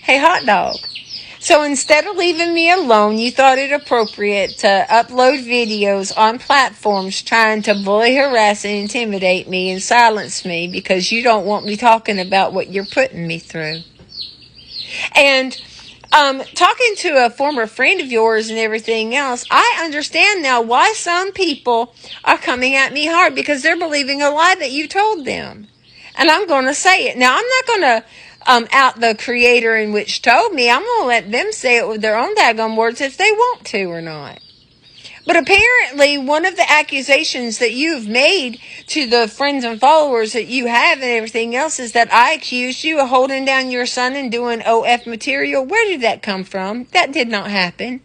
Hey, hot dog. So instead of leaving me alone, you thought it appropriate to upload videos on platforms trying to bully, harass, and intimidate me and silence me because you don't want me talking about what you're putting me through. And talking to a former friend of yours and everything else, I understand now why some people are coming at me hard, because they're believing a lie that you told them. And I'm going to say it. Now, I'm not going to out the creator in which told me. I'm going to let them say it with their own daggone words if they want to or not. But apparently, one of the accusations that you've made to the friends and followers that you have and everything else is that I accused you of holding down your son and doing OF material. Where did that come from? That did not happen.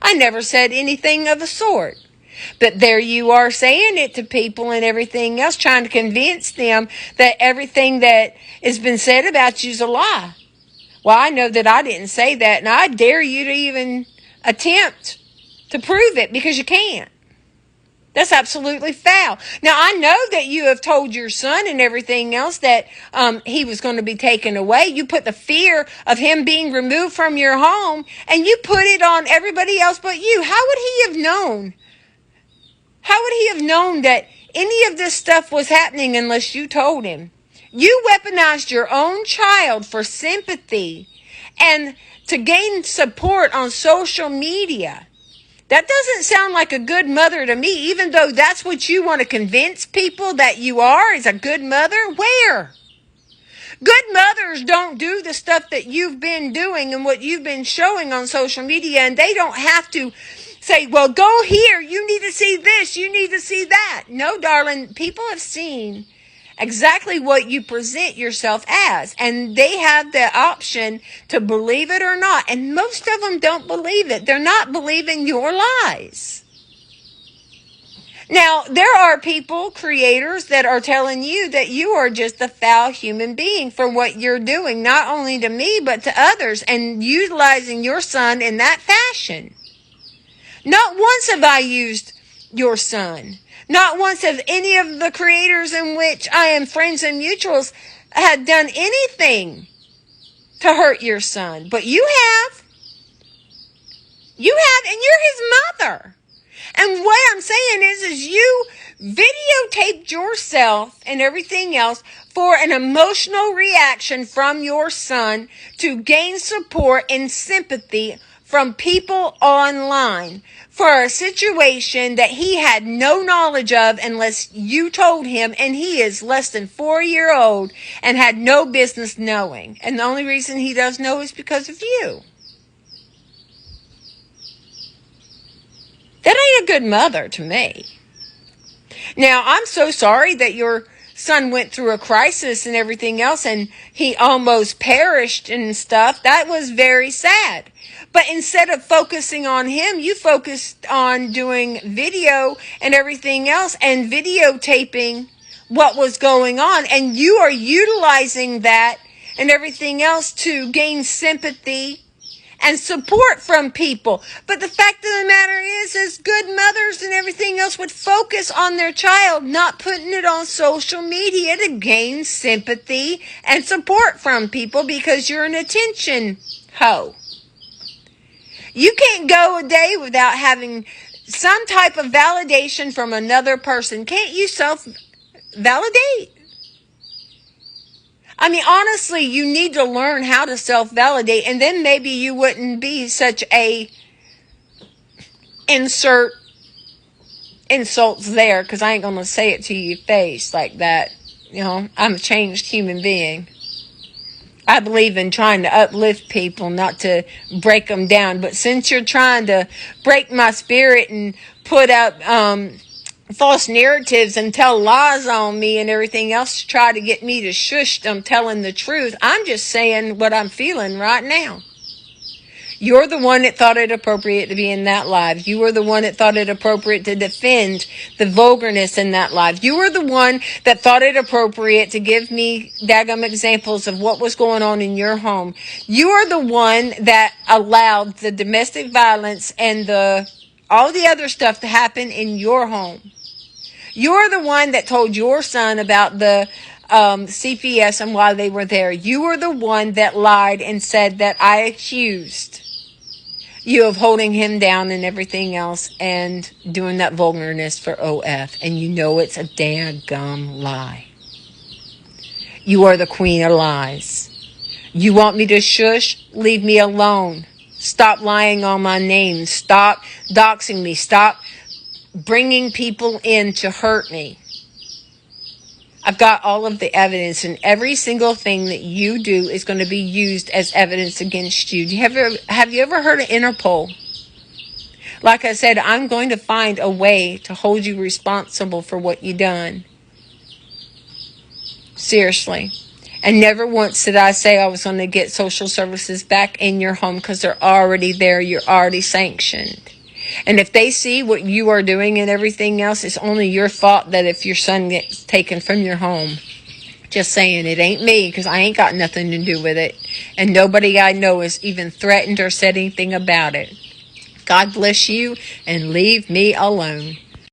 I never said anything of the sort. But there you are saying it to people and everything else, trying to convince them that everything that has been said about you is a lie. Well, I know that I didn't say that, and I dare you to even attempt to prove it, because you can't. That's absolutely foul. Now, I know that you have told your son and everything else that he was going to be taken away. You put the fear of him being removed from your home, and you put it on everybody else but you. How would he have known? How would he have known that any of this stuff was happening unless you told him? You weaponized your own child for sympathy and to gain support on social media. That doesn't sound like a good mother to me, even though that's what you want to convince people that you are, is a good mother. Where? Good mothers don't do the stuff that you've been doing and what you've been showing on social media, and they don't have to say, well, go here, you need to see this, you need to see that. No, darling, people have seen exactly what you present yourself as, and they have the option to believe it or not, and most of them don't believe it. They're not believing your lies. Now, there are people, creators, that are telling you that you are just a foul human being for what you're doing, not only to me, but to others, and utilizing your son in that fashion. Not once have I used your son. Not once have any of the creators in which I am friends and mutuals had done anything to hurt your son. But you have. You have, and you're his mother. And what I'm saying is you videotaped yourself and everything else for an emotional reaction from your son to gain support and sympathy from people online for a situation that he had no knowledge of unless you told him, and he is less than 4 years old and had no business knowing. And the only reason he does know is because of you. That ain't a good mother to me. Now, I'm so sorry that your son went through a crisis and everything else and he almost perished and stuff. That was very sad. But instead of focusing on him, you focused on doing video and everything else and videotaping what was going on. And you are utilizing that and everything else to gain sympathy and support from people. But the fact of the matter is good mothers and everything else would focus on their child, not putting it on social media to gain sympathy and support from people because you're an attention hoe. You can't go a day without having some type of validation from another person. Can't you self-validate? I mean, honestly, you need to learn how to self-validate, and then maybe you wouldn't be such a insert insults there, because I ain't going to say it to your face like that. You know, I'm a changed human being. I believe in trying to uplift people, not to break them down. But since you're trying to break my spirit and put up false narratives and tell lies on me and everything else to try to get me to shush them telling the truth, I'm just saying what I'm feeling right now. You're the one that thought it appropriate to be in that live. You were the one that thought it appropriate to defend the vulgarness in that live. You were the one that thought it appropriate to give me daggum examples of what was going on in your home. You are the one that allowed the domestic violence and all the other stuff to happen in your home. You're the one that told your son about the CPS and why they were there. You were the one that lied and said that I accused you of holding him down and everything else and doing that vulgarness for OF. And you know it's a dadgum lie. You are the queen of lies. You want me to shush? Leave me alone. Stop lying on my name. Stop doxing me. Stop bringing people in to hurt me. I've got all of the evidence, and every single thing that you do is going to be used as evidence against you. Have you ever heard of Interpol? Like I said, I'm going to find a way to hold you responsible for what you done. Seriously. And never once did I say I was going to get social services back in your home, because they're already there. You're already sanctioned. And if they see what you are doing and everything else, it's only your fault that if your son gets taken from your home. Just saying, it ain't me, because I ain't got nothing to do with it. And nobody I know has even threatened or said anything about it. God bless you, and leave me alone.